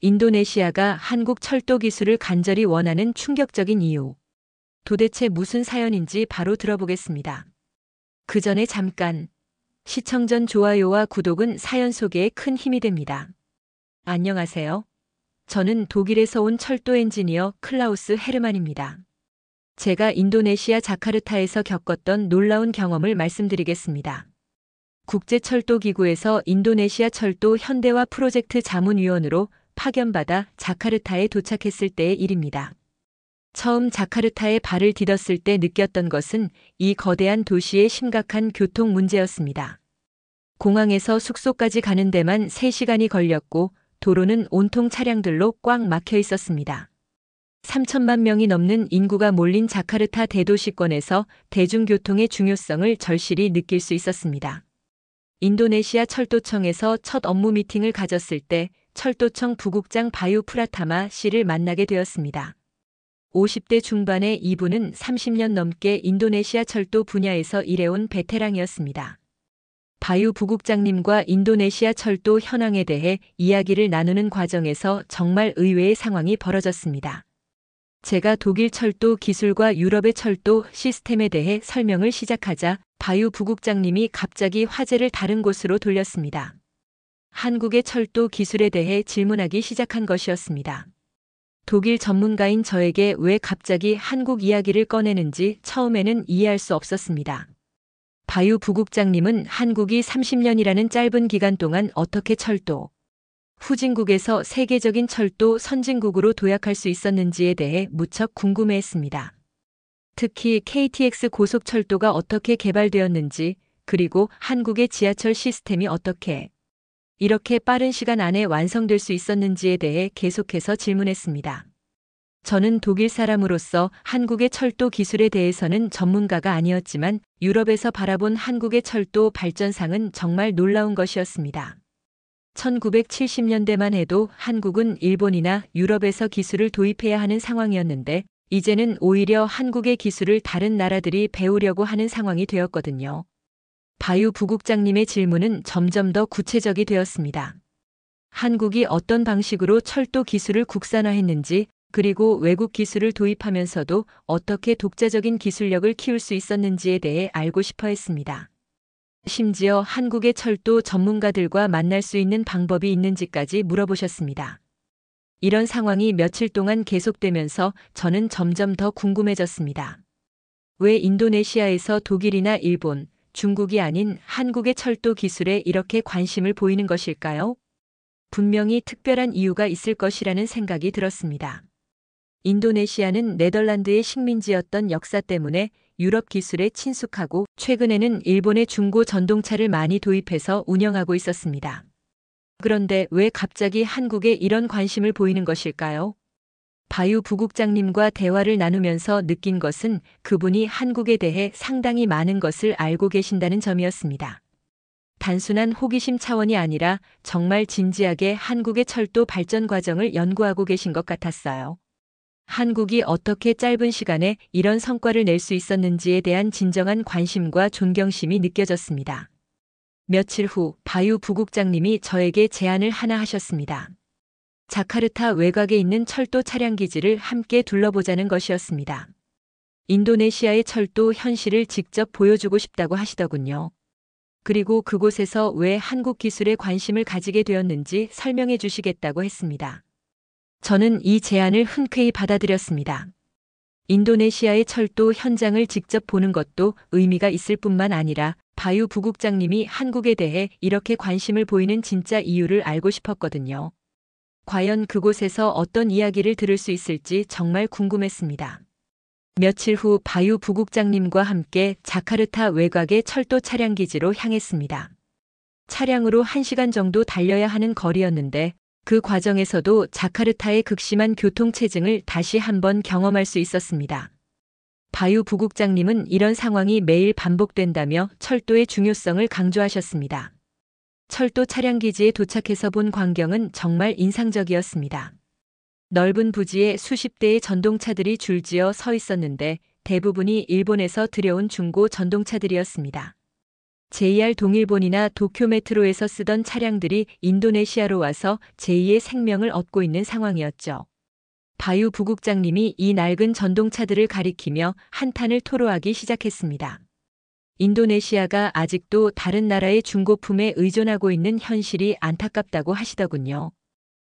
인도네시아가 한국 철도 기술을 간절히 원하는 충격적인 이유. 도대체 무슨 사연인지 바로 들어보겠습니다. 그 전에 잠깐, 시청 전 좋아요와 구독은 사연 소개에 큰 힘이 됩니다. 안녕하세요. 저는 독일에서 온 철도 엔지니어 클라우스 헤르만입니다. 제가 인도네시아 자카르타에서 겪었던 놀라운 경험을 말씀드리겠습니다. 국제철도기구에서 인도네시아 철도 현대화 프로젝트 자문위원으로 파견받아 자카르타에 도착했을 때의 일입니다. 처음 자카르타에 발을 디뎠을 때 느꼈던 것은 이 거대한 도시의 심각한 교통 문제였습니다. 공항에서 숙소까지 가는 데만 3시간이 걸렸고 도로는 온통 차량들로 꽉 막혀 있었습니다. 3천만 명이 넘는 인구가 몰린 자카르타 대도시권에서 대중교통의 중요성을 절실히 느낄 수 있었습니다. 인도네시아 철도청에서 첫 업무 미팅을 가졌을 때 철도청 부국장 바유 프라타마 씨를 만나게 되었습니다. 50대 중반의 이분은 30년 넘게 인도네시아 철도 분야에서 일해온 베테랑이었습니다. 바유 부국장님과 인도네시아 철도 현황에 대해 이야기를 나누는 과정에서 정말 의외의 상황이 벌어졌습니다. 제가 독일 철도 기술과 유럽의 철도 시스템에 대해 설명을 시작하자 바유 부국장님이 갑자기 화제를 다른 곳으로 돌렸습니다. 한국의 철도 기술에 대해 질문하기 시작한 것이었습니다. 독일 전문가인 저에게 왜 갑자기 한국 이야기를 꺼내는지 처음에는 이해할 수 없었습니다. 바유 부국장님은 한국이 30년이라는 짧은 기간 동안 어떻게 철도 후진국에서 세계적인 철도 선진국으로 도약할 수 있었는지에 대해 무척 궁금해했습니다. 특히 KTX 고속철도가 어떻게 개발되었는지, 그리고 한국의 지하철 시스템이 어떻게 이렇게 빠른 시간 안에 완성될 수 있었는지에 대해 계속해서 질문했습니다. 저는 독일 사람으로서 한국의 철도 기술에 대해서는 전문가가 아니었지만 유럽에서 바라본 한국의 철도 발전상은 정말 놀라운 것이었습니다. 1970년대만 해도 한국은 일본이나 유럽에서 기술을 도입해야 하는 상황이었는데 이제는 오히려 한국의 기술을 다른 나라들이 배우려고 하는 상황이 되었거든요. 바유 부국장님의 질문은 점점 더 구체적이 되었습니다. 한국이 어떤 방식으로 철도 기술을 국산화했는지, 그리고 외국 기술을 도입하면서도 어떻게 독자적인 기술력을 키울 수 있었는지에 대해 알고 싶어 했습니다. 심지어 한국의 철도 전문가들과 만날 수 있는 방법이 있는지까지 물어보셨습니다. 이런 상황이 며칠 동안 계속되면서 저는 점점 더 궁금해졌습니다. 왜 인도네시아에서 독일이나 일본, 중국이 아닌 한국의 철도 기술에 이렇게 관심을 보이는 것일까요? 분명히 특별한 이유가 있을 것이라는 생각이 들었습니다. 인도네시아는 네덜란드의 식민지였던 역사 때문에 유럽 기술에 친숙하고 최근에는 일본의 중고 전동차를 많이 도입해서 운영하고 있었습니다. 그런데 왜 갑자기 한국에 이런 관심을 보이는 것일까요? 바유 부국장님과 대화를 나누면서 느낀 것은 그분이 한국에 대해 상당히 많은 것을 알고 계신다는 점이었습니다. 단순한 호기심 차원이 아니라 정말 진지하게 한국의 철도 발전 과정을 연구하고 계신 것 같았어요. 한국이 어떻게 짧은 시간에 이런 성과를 낼 수 있었는지에 대한 진정한 관심과 존경심이 느껴졌습니다. 며칠 후 바유 부국장님이 저에게 제안을 하나 하셨습니다. 자카르타 외곽에 있는 철도 차량 기지를 함께 둘러보자는 것이었습니다. 인도네시아의 철도 현실을 직접 보여주고 싶다고 하시더군요. 그리고 그곳에서 왜 한국 기술에 관심을 가지게 되었는지 설명해 주시겠다고 했습니다. 저는 이 제안을 흔쾌히 받아들였습니다. 인도네시아의 철도 현장을 직접 보는 것도 의미가 있을 뿐만 아니라 바유 부국장님이 한국에 대해 이렇게 관심을 보이는 진짜 이유를 알고 싶었거든요. 과연 그곳에서 어떤 이야기를 들을 수 있을지 정말 궁금했습니다. 며칠 후 바유 부국장님과 함께 자카르타 외곽의 철도 차량 기지로 향했습니다. 차량으로 1시간 정도 달려야 하는 거리였는데 그 과정에서도 자카르타의 극심한 교통체증을 다시 한번 경험할 수 있었습니다. 바유 부국장님은 이런 상황이 매일 반복된다며 철도의 중요성을 강조하셨습니다. 철도 차량 기지에 도착해서 본 광경은 정말 인상적이었습니다. 넓은 부지에 수십 대의 전동차들이 줄지어 서 있었는데 대부분이 일본에서 들여온 중고 전동차들이었습니다. JR 동일본이나 도쿄 메트로에서 쓰던 차량들이 인도네시아로 와서 제2의 생명을 얻고 있는 상황이었죠. 바유 부국장님이 이 낡은 전동차들을 가리키며 한탄을 토로하기 시작했습니다. 인도네시아가 아직도 다른 나라의 중고품에 의존하고 있는 현실이 안타깝다고 하시더군요.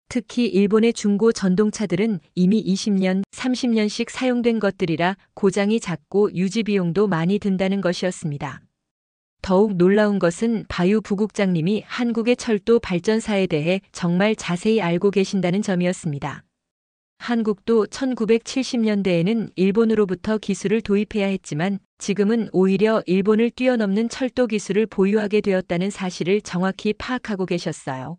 특히 일본의 중고 전동차들은 이미 20년, 30년씩 사용된 것들이라 고장이 잦고 유지 비용도 많이 든다는 것이었습니다. 더욱 놀라운 것은 바유 부국장님이 한국의 철도 발전사에 대해 정말 자세히 알고 계신다는 점이었습니다. 한국도 1970년대에는 일본으로부터 기술을 도입해야 했지만 지금은 오히려 일본을 뛰어넘는 철도 기술을 보유하게 되었다는 사실을 정확히 파악하고 계셨어요.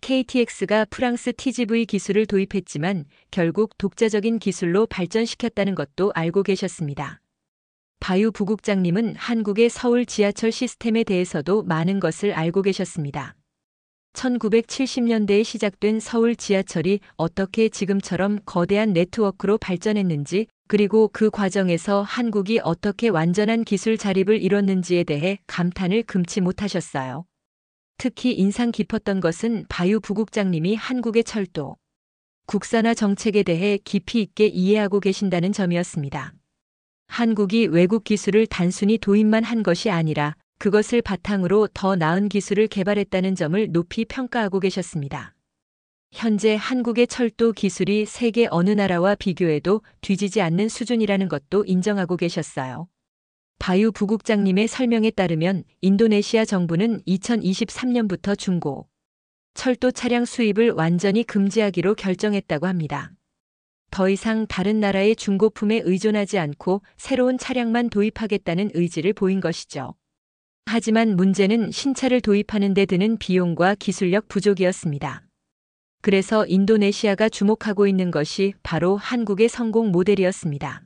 KTX가 프랑스 TGV 기술을 도입했지만 결국 독자적인 기술로 발전시켰다는 것도 알고 계셨습니다. 바유 부국장님은 한국의 서울 지하철 시스템에 대해서도 많은 것을 알고 계셨습니다. 1970년대에 시작된 서울 지하철이 어떻게 지금처럼 거대한 네트워크로 발전했는지, 그리고 그 과정에서 한국이 어떻게 완전한 기술 자립을 이뤘는지에 대해 감탄을 금치 못하셨어요. 특히 인상 깊었던 것은 바유 부국장님이 한국의 철도, 국산화 정책에 대해 깊이 있게 이해하고 계신다는 점이었습니다. 한국이 외국 기술을 단순히 도입만 한 것이 아니라 그것을 바탕으로 더 나은 기술을 개발했다는 점을 높이 평가하고 계셨습니다. 현재 한국의 철도 기술이 세계 어느 나라와 비교해도 뒤지지 않는 수준이라는 것도 인정하고 계셨어요. 바유 부국장님의 설명에 따르면 인도네시아 정부는 2023년부터 중고 철도 차량 수입을 완전히 금지하기로 결정했다고 합니다. 더 이상 다른 나라의 중고품에 의존하지 않고 새로운 차량만 도입하겠다는 의지를 보인 것이죠. 하지만 문제는 신차를 도입하는 데 드는 비용과 기술력 부족이었습니다. 그래서 인도네시아가 주목하고 있는 것이 바로 한국의 성공 모델이었습니다.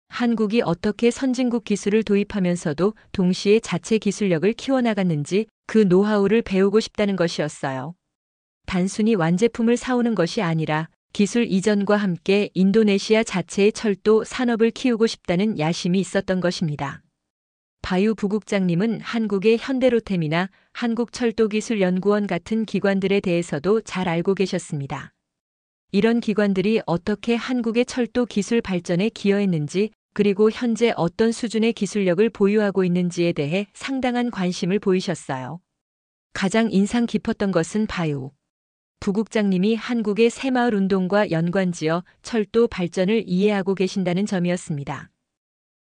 한국이 어떻게 선진국 기술을 도입하면서도 동시에 자체 기술력을 키워나갔는지 그 노하우를 배우고 싶다는 것이었어요. 단순히 완제품을 사오는 것이 아니라 기술 이전과 함께 인도네시아 자체의 철도 산업을 키우고 싶다는 야심이 있었던 것입니다. 바유 부국장님은 한국의 현대로템이나 한국철도기술연구원 같은 기관들에 대해서도 잘 알고 계셨습니다. 이런 기관들이 어떻게 한국의 철도 기술 발전에 기여했는지, 그리고 현재 어떤 수준의 기술력을 보유하고 있는지에 대해 상당한 관심을 보이셨어요. 가장 인상 깊었던 것은 바유 부국장님이 한국의 새마을 운동과 연관지어 철도 발전을 이해하고 계신다는 점이었습니다.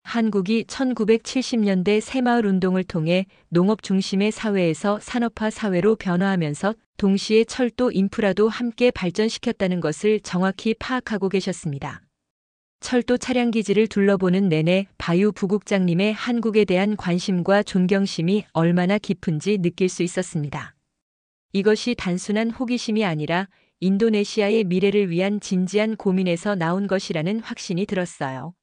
한국이 1970년대 새마을 운동을 통해 농업 중심의 사회에서 산업화 사회로 변화하면서 동시에 철도 인프라도 함께 발전시켰다는 것을 정확히 파악하고 계셨습니다. 철도 차량 기지를 둘러보는 내내 바유 부국장님의 한국에 대한 관심과 존경심이 얼마나 깊은지 느낄 수 있었습니다. 이것이 단순한 호기심이 아니라 인도네시아의 미래를 위한 진지한 고민에서 나온 것이라는 확신이 들었어요.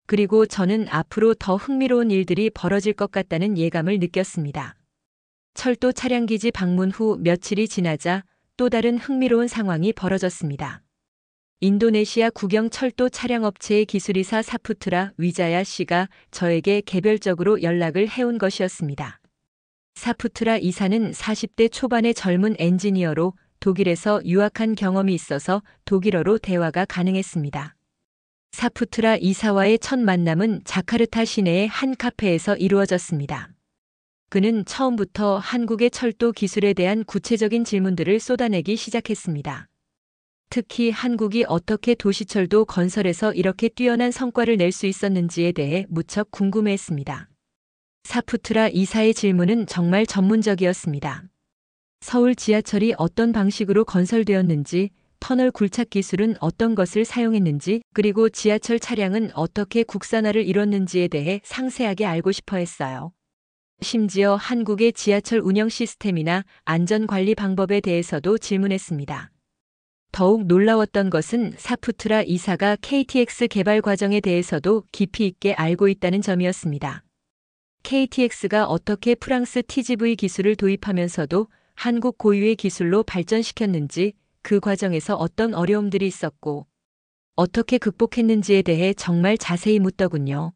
그리고 저는 앞으로 더 흥미로운 일들이 벌어질 것 같다는 예감을 느꼈습니다. 철도 차량기지 방문 후 며칠이 지나자 또 다른 흥미로운 상황이 벌어졌습니다. 인도네시아 국영 철도 차량업체의 기술이사 사푸트라 위자야 씨가 저에게 개별적으로 연락을 해온 것이었습니다. 사푸트라 이사는 40대 초반의 젊은 엔지니어로 독일에서 유학한 경험이 있어서 독일어로 대화가 가능했습니다. 사푸트라 이사와의 첫 만남은 자카르타 시내의 한 카페에서 이루어졌습니다. 그는 처음부터 한국의 철도 기술에 대한 구체적인 질문들을 쏟아내기 시작했습니다. 특히 한국이 어떻게 도시철도 건설에서 이렇게 뛰어난 성과를 낼 수 있었는지에 대해 무척 궁금해했습니다. 사푸트라 이사의 질문은 정말 전문적이었습니다. 서울 지하철이 어떤 방식으로 건설되었는지, 터널 굴착 기술은 어떤 것을 사용했는지, 그리고 지하철 차량은 어떻게 국산화를 이뤘는지에 대해 상세하게 알고 싶어 했어요. 심지어 한국의 지하철 운영 시스템이나 안전관리 방법에 대해서도 질문했습니다. 더욱 놀라웠던 것은 사푸트라 이사가 KTX 개발 과정에 대해서도 깊이 있게 알고 있다는 점이었습니다. KTX가 어떻게 프랑스 TGV 기술을 도입하면서도 한국 고유의 기술로 발전시켰는지, 그 과정에서 어떤 어려움들이 있었고 어떻게 극복했는지에 대해 정말 자세히 묻더군요.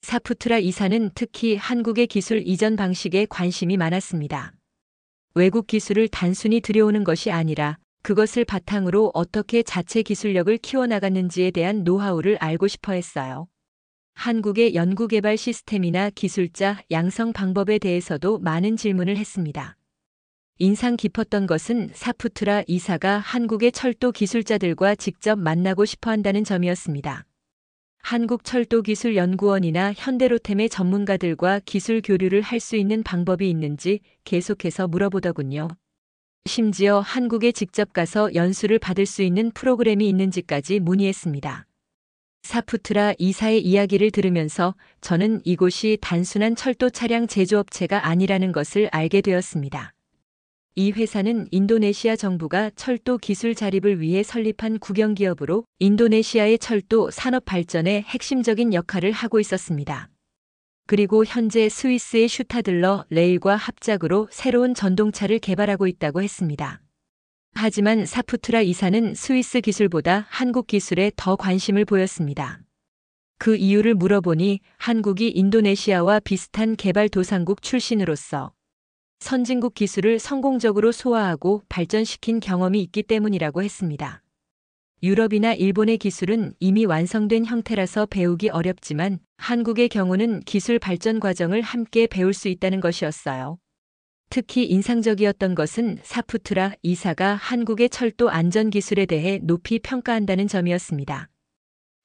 사푸트라 이사는 특히 한국의 기술 이전 방식에 관심이 많았습니다. 외국 기술을 단순히 들여오는 것이 아니라 그것을 바탕으로 어떻게 자체 기술력을 키워나갔는지에 대한 노하우를 알고 싶어 했어요. 한국의 연구개발 시스템이나 기술자 양성 방법에 대해서도 많은 질문을 했습니다. 인상 깊었던 것은 사푸트라 이사가 한국의 철도 기술자들과 직접 만나고 싶어 한다는 점이었습니다. 한국철도기술연구원이나 현대로템의 전문가들과 기술 교류를 할 수 있는 방법이 있는지 계속해서 물어보더군요. 심지어 한국에 직접 가서 연수를 받을 수 있는 프로그램이 있는지까지 문의했습니다. 사푸트라 이사의 이야기를 들으면서 저는 이곳이 단순한 철도 차량 제조업체가 아니라는 것을 알게 되었습니다. 이 회사는 인도네시아 정부가 철도 기술 자립을 위해 설립한 국영기업으로 인도네시아의 철도 산업 발전에 핵심적인 역할을 하고 있었습니다. 그리고 현재 스위스의 슈타들러 레일과 합작으로 새로운 전동차를 개발하고 있다고 했습니다. 하지만 사푸트라 이사는 스위스 기술보다 한국 기술에 더 관심을 보였습니다. 그 이유를 물어보니 한국이 인도네시아와 비슷한 개발도상국 출신으로서 선진국 기술을 성공적으로 소화하고 발전시킨 경험이 있기 때문이라고 했습니다. 유럽이나 일본의 기술은 이미 완성된 형태라서 배우기 어렵지만 한국의 경우는 기술 발전 과정을 함께 배울 수 있다는 것이었어요. 특히 인상적이었던 것은 사푸트라 이사가 한국의 철도 안전 기술에 대해 높이 평가한다는 점이었습니다.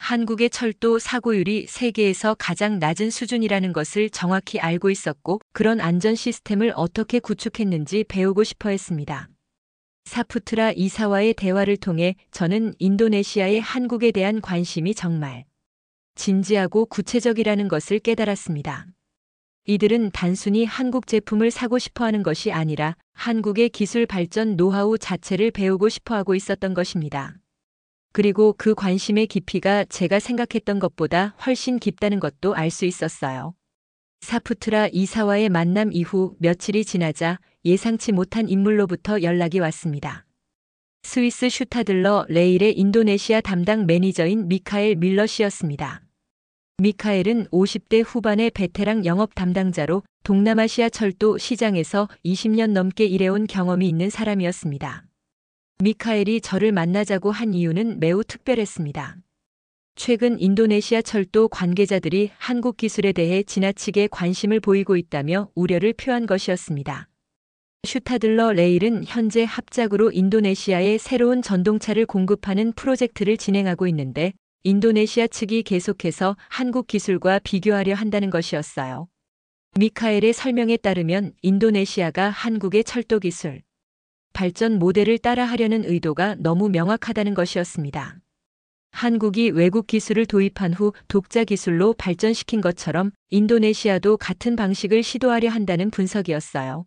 한국의 철도 사고율이 세계에서 가장 낮은 수준이라는 것을 정확히 알고 있었고 그런 안전 시스템을 어떻게 구축했는지 배우고 싶어 했습니다. 사푸트라 이사와의 대화를 통해 저는 인도네시아의 한국에 대한 관심이 정말 진지하고 구체적이라는 것을 깨달았습니다. 이들은 단순히 한국 제품을 사고 싶어 하는 것이 아니라 한국의 기술 발전 노하우 자체를 배우고 싶어 하고 있었던 것입니다. 그리고 그 관심의 깊이가 제가 생각했던 것보다 훨씬 깊다는 것도 알 수 있었어요. 사푸트라 이사와의 만남 이후 며칠이 지나자 예상치 못한 인물로부터 연락이 왔습니다. 스위스 슈타들러 레일의 인도네시아 담당 매니저인 미카엘 밀러 씨였습니다. 미카엘은 50대 후반의 베테랑 영업 담당자로 동남아시아 철도 시장에서 20년 넘게 일해온 경험이 있는 사람이었습니다. 미카엘이 저를 만나자고 한 이유는 매우 특별했습니다. 최근 인도네시아 철도 관계자들이 한국 기술에 대해 지나치게 관심을 보이고 있다며 우려를 표한 것이었습니다. 슈타들러 레일은 현재 합작으로 인도네시아에 새로운 전동차를 공급하는 프로젝트를 진행하고 있는데 인도네시아 측이 계속해서 한국 기술과 비교하려 한다는 것이었어요. 미카엘의 설명에 따르면 인도네시아가 한국의 철도 기술 발전 모델을 따라하려는 의도가 너무 명확하다는 것이었습니다. 한국이 외국 기술을 도입한 후 독자 기술로 발전시킨 것처럼 인도네시아도 같은 방식을 시도하려 한다는 분석이었어요.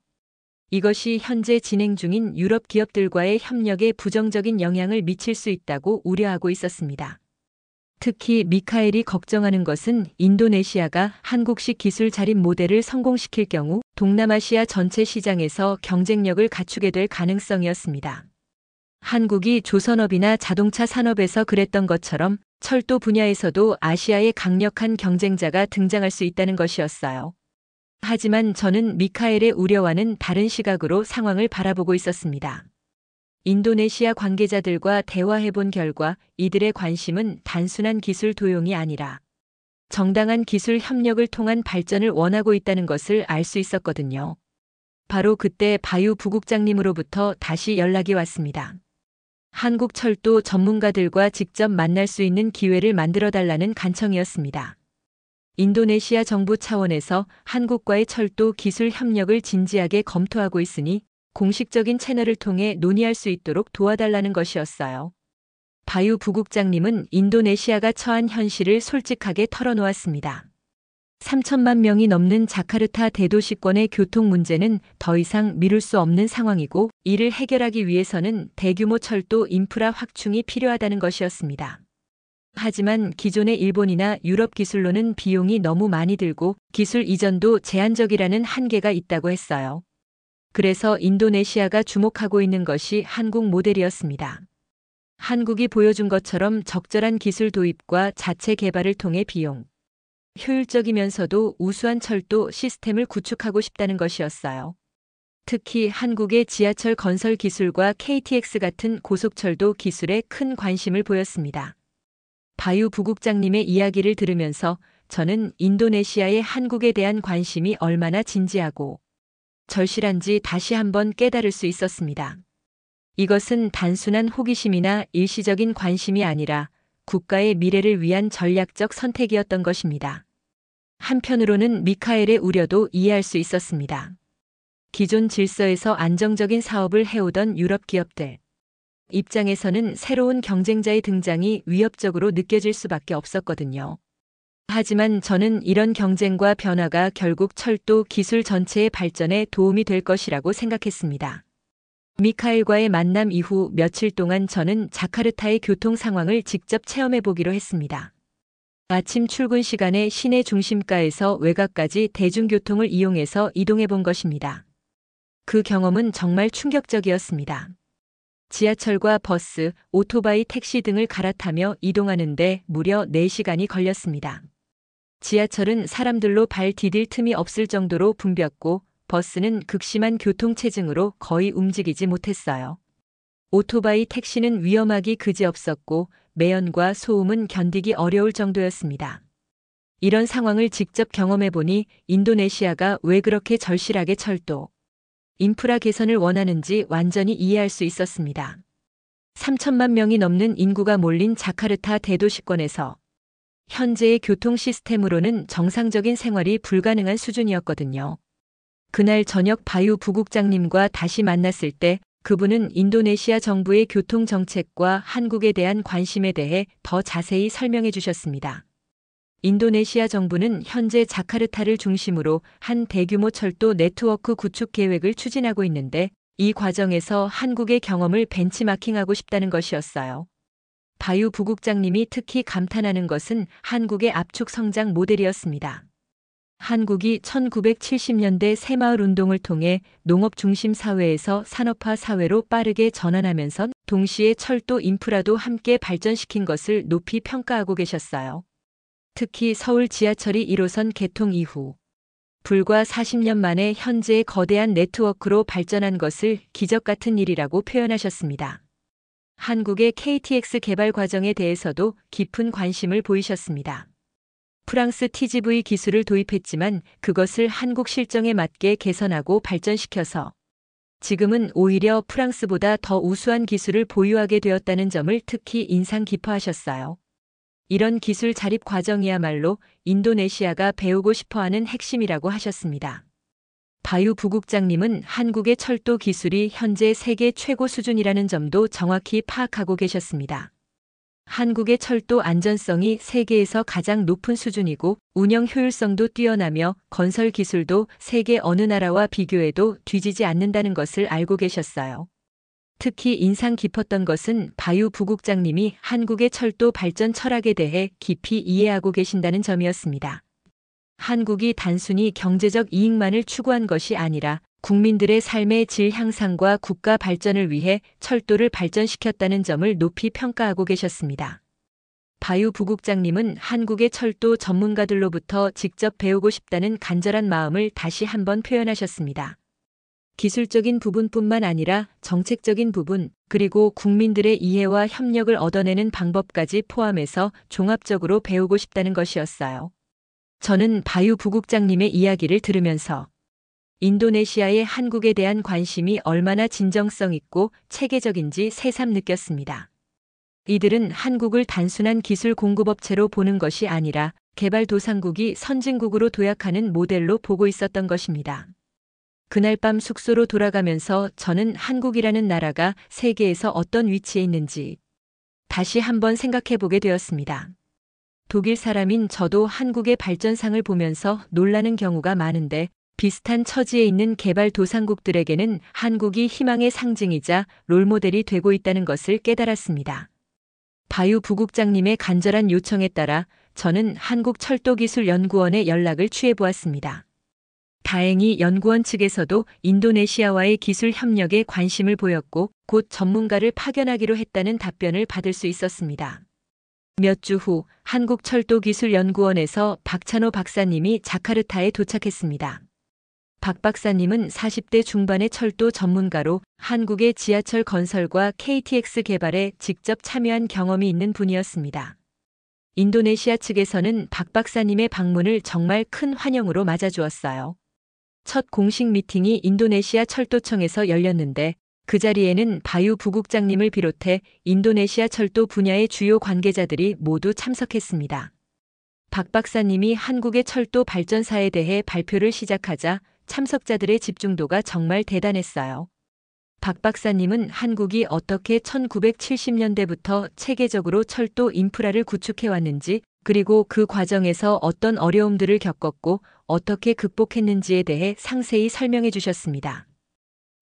이것이 현재 진행 중인 유럽 기업들과의 협력에 부정적인 영향을 미칠 수 있다고 우려하고 있었습니다. 특히 미카엘이 걱정하는 것은 인도네시아가 한국식 기술 자립 모델을 성공시킬 경우 동남아시아 전체 시장에서 경쟁력을 갖추게 될 가능성이었습니다. 한국이 조선업이나 자동차 산업에서 그랬던 것처럼 철도 분야에서도 아시아의 강력한 경쟁자가 등장할 수 있다는 것이었어요. 하지만 저는 미카엘의 우려와는 다른 시각으로 상황을 바라보고 있었습니다. 인도네시아 관계자들과 대화해본 결과 이들의 관심은 단순한 기술 도용이 아니라 정당한 기술 협력을 통한 발전을 원하고 있다는 것을 알 수 있었거든요. 바로 그때 바유 부국장님으로부터 다시 연락이 왔습니다. 한국 철도 전문가들과 직접 만날 수 있는 기회를 만들어달라는 간청이었습니다. 인도네시아 정부 차원에서 한국과의 철도 기술 협력을 진지하게 검토하고 있으니 공식적인 채널을 통해 논의할 수 있도록 도와달라는 것이었어요. 바유 부국장님은 인도네시아가 처한 현실을 솔직하게 털어놓았습니다. 3천만 명이 넘는 자카르타 대도시권의 교통 문제는 더 이상 미룰 수 없는 상황이고 이를 해결하기 위해서는 대규모 철도 인프라 확충이 필요하다는 것이었습니다. 하지만 기존의 일본이나 유럽 기술로는 비용이 너무 많이 들고 기술 이전도 제한적이라는 한계가 있다고 했어요. 그래서 인도네시아가 주목하고 있는 것이 한국 모델이었습니다. 한국이 보여준 것처럼 적절한 기술 도입과 자체 개발을 통해 비용, 효율적이면서도 우수한 철도 시스템을 구축하고 싶다는 것이었어요. 특히 한국의 지하철 건설 기술과 KTX 같은 고속철도 기술에 큰 관심을 보였습니다. 바유 부국장님의 이야기를 들으면서 저는 인도네시아의 한국에 대한 관심이 얼마나 진지하고 절실한지 다시 한번 깨달을 수 있었습니다. 이것은 단순한 호기심이나 일시적인 관심이 아니라 국가의 미래를 위한 전략적 선택이었던 것입니다. 한편으로는 미카엘의 우려도 이해할 수 있었습니다. 기존 질서에서 안정적인 사업을 해오던 유럽 기업들 입장에서는 새로운 경쟁자의 등장이 위협적으로 느껴질 수밖에 없었거든요. 하지만 저는 이런 경쟁과 변화가 결국 철도 기술 전체의 발전에 도움이 될 것이라고 생각했습니다. 미카엘과의 만남 이후 며칠 동안 저는 자카르타의 교통 상황을 직접 체험해 보기로 했습니다. 아침 출근 시간에 시내 중심가에서 외곽까지 대중교통을 이용해서 이동해 본 것입니다. 그 경험은 정말 충격적이었습니다. 지하철과 버스, 오토바이, 택시 등을 갈아타며 이동하는데 무려 4시간이 걸렸습니다. 지하철은 사람들로 발 디딜 틈이 없을 정도로 붐볐고 버스는 극심한 교통체증으로 거의 움직이지 못했어요. 오토바이, 택시는 위험하기 그지없었고 매연과 소음은 견디기 어려울 정도였습니다. 이런 상황을 직접 경험해 보니 인도네시아가 왜 그렇게 절실하게 철도, 인프라 개선을 원하는지 완전히 이해할 수 있었습니다. 3천만 명이 넘는 인구가 몰린 자카르타 대도시권에서 현재의 교통 시스템으로는 정상적인 생활이 불가능한 수준이었거든요. 그날 저녁 바유 부국장님과 다시 만났을 때 그분은 인도네시아 정부의 교통 정책과 한국에 대한 관심에 대해 더 자세히 설명해 주셨습니다. 인도네시아 정부는 현재 자카르타를 중심으로 한 대규모 철도 네트워크 구축 계획을 추진하고 있는데 이 과정에서 한국의 경험을 벤치마킹하고 싶다는 것이었어요. 바유 부국장님이 특히 감탄하는 것은 한국의 압축 성장 모델이었습니다. 한국이 1970년대 새마을 운동을 통해 농업 중심 사회에서 산업화 사회로 빠르게 전환하면서 동시에 철도 인프라도 함께 발전시킨 것을 높이 평가하고 계셨어요. 특히 서울 지하철이 1호선 개통 이후 불과 40년 만에 현재의 거대한 네트워크로 발전한 것을 기적 같은 일이라고 표현하셨습니다. 한국의 KTX 개발 과정에 대해서도 깊은 관심을 보이셨습니다. 프랑스 TGV 기술을 도입했지만 그것을 한국 실정에 맞게 개선하고 발전시켜서 지금은 오히려 프랑스보다 더 우수한 기술을 보유하게 되었다는 점을 특히 인상 깊어하셨어요. 이런 기술 자립 과정이야말로 인도네시아가 배우고 싶어하는 핵심이라고 하셨습니다. 바유 부국장님은 한국의 철도 기술이 현재 세계 최고 수준이라는 점도 정확히 파악하고 계셨습니다. 한국의 철도 안전성이 세계에서 가장 높은 수준이고 운영 효율성도 뛰어나며 건설 기술도 세계 어느 나라와 비교해도 뒤지지 않는다는 것을 알고 계셨어요. 특히 인상 깊었던 것은 바유 부국장님이 한국의 철도 발전 철학에 대해 깊이 이해하고 계신다는 점이었습니다. 한국이 단순히 경제적 이익만을 추구한 것이 아니라 국민들의 삶의 질 향상과 국가 발전을 위해 철도를 발전시켰다는 점을 높이 평가하고 계셨습니다. 바유 부국장님은 한국의 철도 전문가들로부터 직접 배우고 싶다는 간절한 마음을 다시 한번 표현하셨습니다. 기술적인 부분뿐만 아니라 정책적인 부분, 그리고 국민들의 이해와 협력을 얻어내는 방법까지 포함해서 종합적으로 배우고 싶다는 것이었어요. 저는 바유 부국장님의 이야기를 들으면서 인도네시아의 한국에 대한 관심이 얼마나 진정성 있고 체계적인지 새삼 느꼈습니다. 이들은 한국을 단순한 기술 공급업체로 보는 것이 아니라 개발도상국이 선진국으로 도약하는 모델로 보고 있었던 것입니다. 그날 밤 숙소로 돌아가면서 저는 한국이라는 나라가 세계에서 어떤 위치에 있는지 다시 한번 생각해 보게 되었습니다. 독일 사람인 저도 한국의 발전상을 보면서 놀라는 경우가 많은데 비슷한 처지에 있는 개발도상국들에게는 한국이 희망의 상징이자 롤모델이 되고 있다는 것을 깨달았습니다. 바유 부국장님의 간절한 요청에 따라 저는 한국철도기술연구원에 연락을 취해보았습니다. 다행히 연구원 측에서도 인도네시아와의 기술 협력에 관심을 보였고 곧 전문가를 파견하기로 했다는 답변을 받을 수 있었습니다. 몇 주 후 한국철도기술연구원에서 박찬호 박사님이 자카르타에 도착했습니다. 박 박사님은 40대 중반의 철도 전문가로 한국의 지하철 건설과 KTX 개발에 직접 참여한 경험이 있는 분이었습니다. 인도네시아 측에서는 박 박사님의 방문을 정말 큰 환영으로 맞아주었어요. 첫 공식 미팅이 인도네시아 철도청에서 열렸는데 그 자리에는 바유 부국장님을 비롯해 인도네시아 철도 분야의 주요 관계자들이 모두 참석했습니다. 박 박사님이 한국의 철도 발전사에 대해 발표를 시작하자 참석자들의 집중도가 정말 대단했어요. 박 박사님은 한국이 어떻게 1970년대부터 체계적으로 철도 인프라를 구축해왔는지, 그리고 그 과정에서 어떤 어려움들을 겪었고 어떻게 극복했는지에 대해 상세히 설명해 주셨습니다.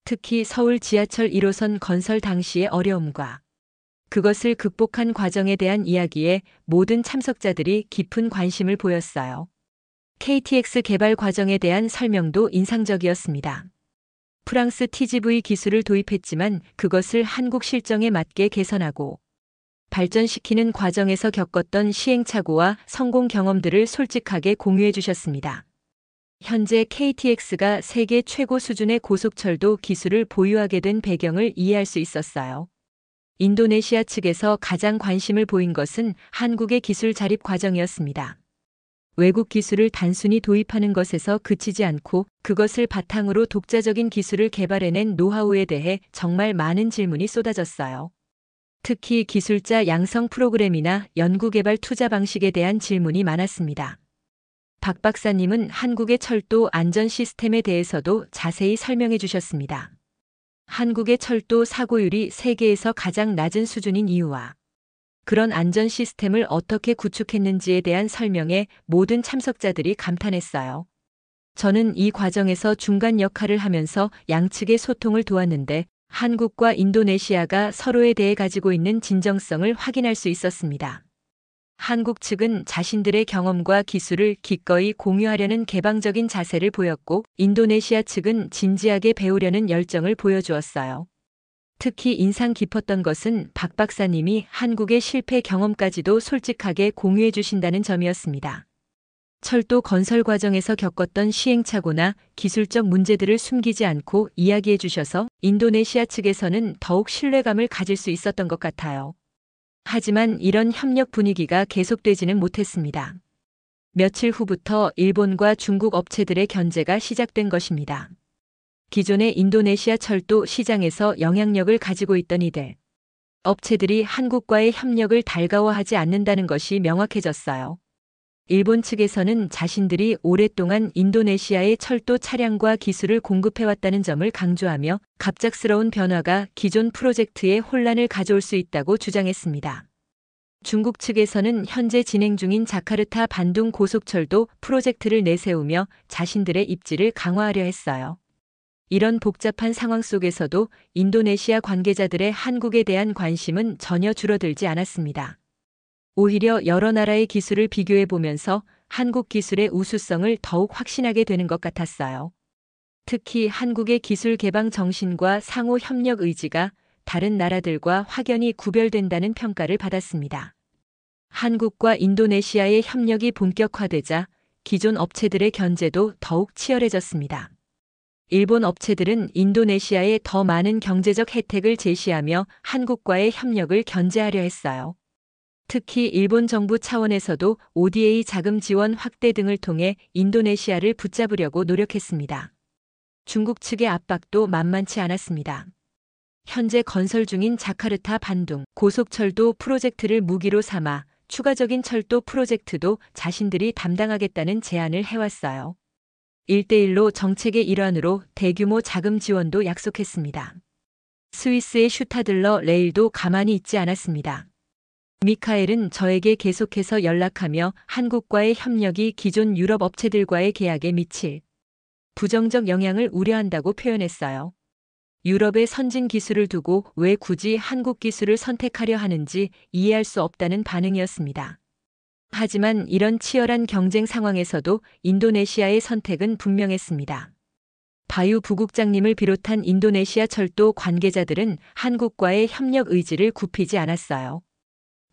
특히 서울 지하철 1호선 건설 당시의 어려움과 그것을 극복한 과정에 대한 이야기에 모든 참석자들이 깊은 관심을 보였어요. KTX 개발 과정에 대한 설명도 인상적이었습니다. 프랑스 TGV 기술을 도입했지만 그것을 한국 실정에 맞게 개선하고 발전시키는 과정에서 겪었던 시행착오와 성공 경험들을 솔직하게 공유해 주셨습니다. 현재 KTX가 세계 최고 수준의 고속철도 기술을 보유하게 된 배경을 이해할 수 있었어요. 인도네시아 측에서 가장 관심을 보인 것은 한국의 기술 자립 과정이었습니다. 외국 기술을 단순히 도입하는 것에서 그치지 않고 그것을 바탕으로 독자적인 기술을 개발해낸 노하우에 대해 정말 많은 질문이 쏟아졌어요. 특히 기술자 양성 프로그램이나 연구개발 투자 방식에 대한 질문이 많았습니다. 박 박사님은 한국의 철도 안전 시스템에 대해서도 자세히 설명해 주셨습니다. 한국의 철도 사고율이 세계에서 가장 낮은 수준인 이유와 그런 안전 시스템을 어떻게 구축했는지에 대한 설명에 모든 참석자들이 감탄했어요. 저는 이 과정에서 중간 역할을 하면서 양측의 소통을 도왔는데 한국과 인도네시아가 서로에 대해 가지고 있는 진정성을 확인할 수 있었습니다. 한국 측은 자신들의 경험과 기술을 기꺼이 공유하려는 개방적인 자세를 보였고 인도네시아 측은 진지하게 배우려는 열정을 보여주었어요. 특히 인상 깊었던 것은 박 박사님이 한국의 실패 경험까지도 솔직하게 공유해 주신다는 점이었습니다. 철도 건설 과정에서 겪었던 시행착오나 기술적 문제들을 숨기지 않고 이야기해 주셔서 인도네시아 측에서는 더욱 신뢰감을 가질 수 있었던 것 같아요. 하지만 이런 협력 분위기가 계속되지는 못했습니다. 며칠 후부터 일본과 중국 업체들의 견제가 시작된 것입니다. 기존의 인도네시아 철도 시장에서 영향력을 가지고 있던 이들 업체들이 한국과의 협력을 달가워하지 않는다는 것이 명확해졌어요. 일본 측에서는 자신들이 오랫동안 인도네시아의 철도 차량과 기술을 공급해왔다는 점을 강조하며 갑작스러운 변화가 기존 프로젝트에 혼란을 가져올 수 있다고 주장했습니다. 중국 측에서는 현재 진행 중인 자카르타 반둥 고속철도 프로젝트를 내세우며 자신들의 입지를 강화하려 했어요. 이런 복잡한 상황 속에서도 인도네시아 관계자들의 한국에 대한 관심은 전혀 줄어들지 않았습니다. 오히려 여러 나라의 기술을 비교해 보면서 한국 기술의 우수성을 더욱 확신하게 되는 것 같았어요. 특히 한국의 기술 개방 정신과 상호 협력 의지가 다른 나라들과 확연히 구별된다는 평가를 받았습니다. 한국과 인도네시아의 협력이 본격화되자 기존 업체들의 견제도 더욱 치열해졌습니다. 일본 업체들은 인도네시아에 더 많은 경제적 혜택을 제시하며 한국과의 협력을 견제하려 했어요. 특히 일본 정부 차원에서도 ODA 자금 지원 확대 등을 통해 인도네시아를 붙잡으려고 노력했습니다. 중국 측의 압박도 만만치 않았습니다. 현재 건설 중인 자카르타 반둥 고속철도 프로젝트를 무기로 삼아 추가적인 철도 프로젝트도 자신들이 담당하겠다는 제안을 해왔어요. 1대1로 정책의 일환으로 대규모 자금 지원도 약속했습니다. 스위스의 슈타들러 레일도 가만히 있지 않았습니다. 미카엘은 저에게 계속해서 연락하며 한국과의 협력이 기존 유럽 업체들과의 계약에 미칠 부정적 영향을 우려한다고 표현했어요. 유럽의 선진 기술을 두고 왜 굳이 한국 기술을 선택하려 하는지 이해할 수 없다는 반응이었습니다. 하지만 이런 치열한 경쟁 상황에서도 인도네시아의 선택은 분명했습니다. 바유 부국장님을 비롯한 인도네시아 철도 관계자들은 한국과의 협력 의지를 굽히지 않았어요.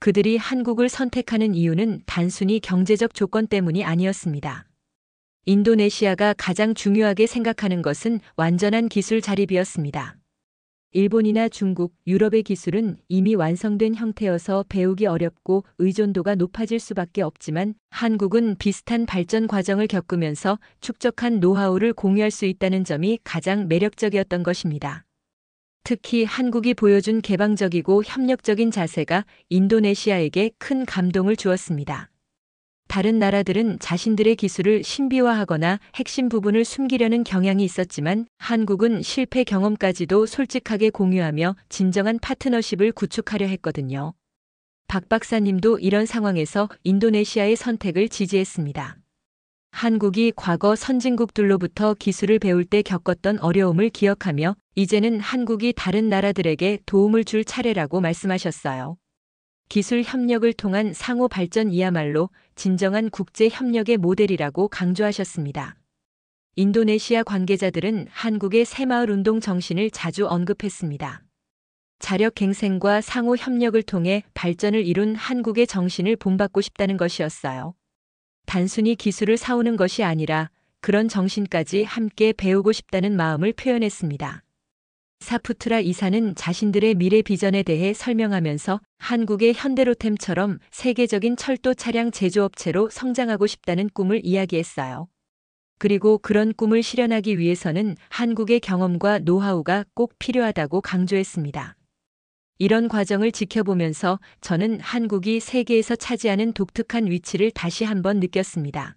그들이 한국을 선택하는 이유는 단순히 경제적 조건 때문이 아니었습니다. 인도네시아가 가장 중요하게 생각하는 것은 완전한 기술 자립이었습니다. 일본이나 중국, 유럽의 기술은 이미 완성된 형태여서 배우기 어렵고 의존도가 높아질 수밖에 없지만 한국은 비슷한 발전 과정을 겪으면서 축적한 노하우를 공유할 수 있다는 점이 가장 매력적이었던 것입니다. 특히 한국이 보여준 개방적이고 협력적인 자세가 인도네시아에게 큰 감동을 주었습니다. 다른 나라들은 자신들의 기술을 신비화하거나 핵심 부분을 숨기려는 경향이 있었지만 한국은 실패 경험까지도 솔직하게 공유하며 진정한 파트너십을 구축하려 했거든요. 박 박사님도 이런 상황에서 인도네시아의 선택을 지지했습니다. 한국이 과거 선진국들로부터 기술을 배울 때 겪었던 어려움을 기억하며 이제는 한국이 다른 나라들에게 도움을 줄 차례라고 말씀하셨어요. 기술 협력을 통한 상호 발전이야말로 진정한 국제 협력의 모델이라고 강조하셨습니다. 인도네시아 관계자들은 한국의 새마을 운동 정신을 자주 언급했습니다. 자력 갱생과 상호 협력을 통해 발전을 이룬 한국의 정신을 본받고 싶다는 것이었어요. 단순히 기술을 사오는 것이 아니라 그런 정신까지 함께 배우고 싶다는 마음을 표현했습니다. 사푸트라 이사는 자신들의 미래 비전에 대해 설명하면서 한국의 현대로템처럼 세계적인 철도 차량 제조업체로 성장하고 싶다는 꿈을 이야기했어요. 그리고 그런 꿈을 실현하기 위해서는 한국의 경험과 노하우가 꼭 필요하다고 강조했습니다. 이런 과정을 지켜보면서 저는 한국이 세계에서 차지하는 독특한 위치를 다시 한번 느꼈습니다.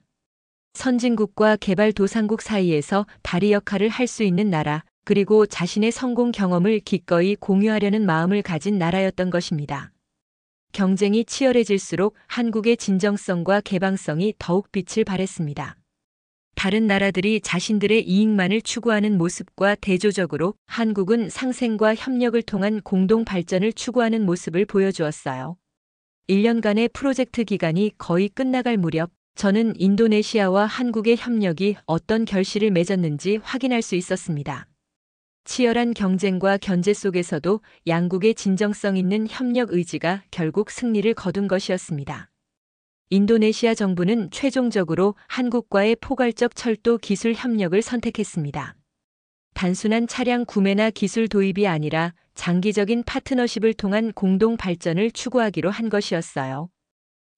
선진국과 개발도상국 사이에서 다리 역할을 할 수 있는 나라, 그리고 자신의 성공 경험을 기꺼이 공유하려는 마음을 가진 나라였던 것입니다. 경쟁이 치열해질수록 한국의 진정성과 개방성이 더욱 빛을 발했습니다. 다른 나라들이 자신들의 이익만을 추구하는 모습과 대조적으로 한국은 상생과 협력을 통한 공동 발전을 추구하는 모습을 보여주었어요. 1년간의 프로젝트 기간이 거의 끝나갈 무렵 저는 인도네시아와 한국의 협력이 어떤 결실을 맺었는지 확인할 수 있었습니다. 치열한 경쟁과 견제 속에서도 양국의 진정성 있는 협력 의지가 결국 승리를 거둔 것이었습니다. 인도네시아 정부는 최종적으로 한국과의 포괄적 철도 기술 협력을 선택했습니다. 단순한 차량 구매나 기술 도입이 아니라 장기적인 파트너십을 통한 공동 발전을 추구하기로 한 것이었어요.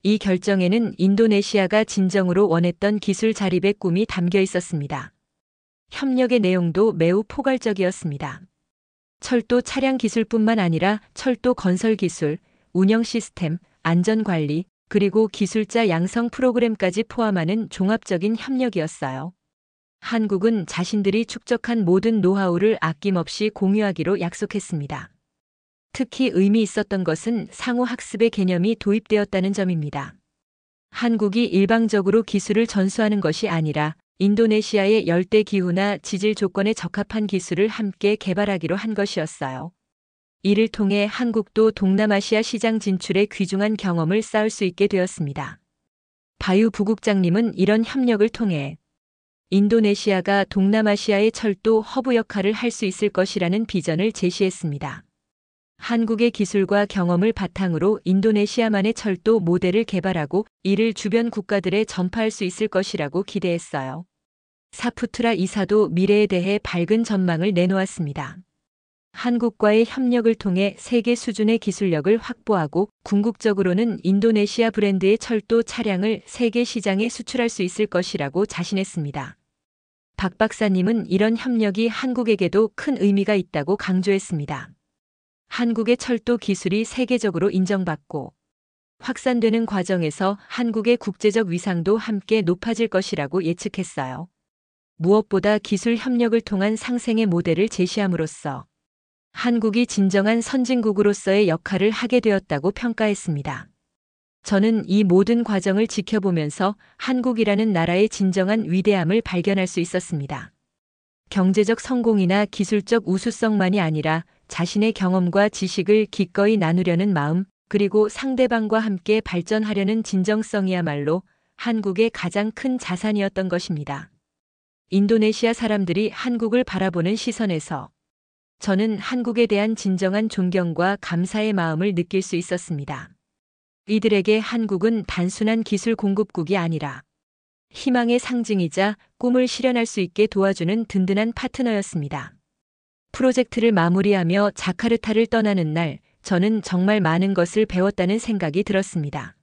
이 결정에는 인도네시아가 진정으로 원했던 기술 자립의 꿈이 담겨 있었습니다. 협력의 내용도 매우 포괄적이었습니다. 철도 차량 기술뿐만 아니라 철도 건설 기술, 운영 시스템, 안전관리, 그리고 기술자 양성 프로그램까지 포함하는 종합적인 협력이었어요. 한국은 자신들이 축적한 모든 노하우를 아낌없이 공유하기로 약속했습니다. 특히 의미 있었던 것은 상호 학습의 개념이 도입되었다는 점입니다. 한국이 일방적으로 기술을 전수하는 것이 아니라 인도네시아의 열대 기후나 지질 조건에 적합한 기술을 함께 개발하기로 한 것이었어요. 이를 통해 한국도 동남아시아 시장 진출에 귀중한 경험을 쌓을 수 있게 되었습니다. 바유 부국장님은 이런 협력을 통해 인도네시아가 동남아시아의 철도 허브 역할을 할 수 있을 것이라는 비전을 제시했습니다. 한국의 기술과 경험을 바탕으로 인도네시아만의 철도 모델을 개발하고 이를 주변 국가들에 전파할 수 있을 것이라고 기대했어요. 사푸트라 이사도 미래에 대해 밝은 전망을 내놓았습니다. 한국과의 협력을 통해 세계 수준의 기술력을 확보하고 궁극적으로는 인도네시아 브랜드의 철도 차량을 세계 시장에 수출할 수 있을 것이라고 자신했습니다. 박 박사님은 이런 협력이 한국에게도 큰 의미가 있다고 강조했습니다. 한국의 철도 기술이 세계적으로 인정받고 확산되는 과정에서 한국의 국제적 위상도 함께 높아질 것이라고 예측했어요. 무엇보다 기술 협력을 통한 상생의 모델을 제시함으로써 한국이 진정한 선진국으로서의 역할을 하게 되었다고 평가했습니다. 저는 이 모든 과정을 지켜보면서 한국이라는 나라의 진정한 위대함을 발견할 수 있었습니다. 경제적 성공이나 기술적 우수성만이 아니라 자신의 경험과 지식을 기꺼이 나누려는 마음, 그리고 상대방과 함께 발전하려는 진정성이야말로 한국의 가장 큰 자산이었던 것입니다. 인도네시아 사람들이 한국을 바라보는 시선에서 저는 한국에 대한 진정한 존경과 감사의 마음을 느낄 수 있었습니다. 이들에게 한국은 단순한 기술 공급국이 아니라 희망의 상징이자 꿈을 실현할 수 있게 도와주는 든든한 파트너였습니다. 프로젝트를 마무리하며 자카르타를 떠나는 날, 저는 정말 많은 것을 배웠다는 생각이 들었습니다.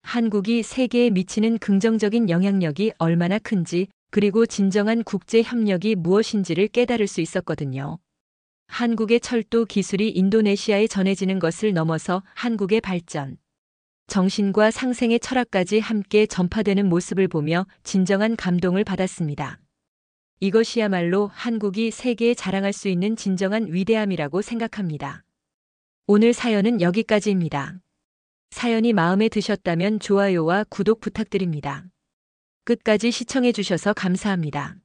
한국이 세계에 미치는 긍정적인 영향력이 얼마나 큰지, 그리고 진정한 국제 협력이 무엇인지를 깨달을 수 있었거든요. 한국의 철도 기술이 인도네시아에 전해지는 것을 넘어서 한국의 발전, 정신과 상생의 철학까지 함께 전파되는 모습을 보며 진정한 감동을 받았습니다. 이것이야말로 한국이 세계에 자랑할 수 있는 진정한 위대함이라고 생각합니다. 오늘 사연은 여기까지입니다. 사연이 마음에 드셨다면 좋아요와 구독 부탁드립니다. 끝까지 시청해 주셔서 감사합니다.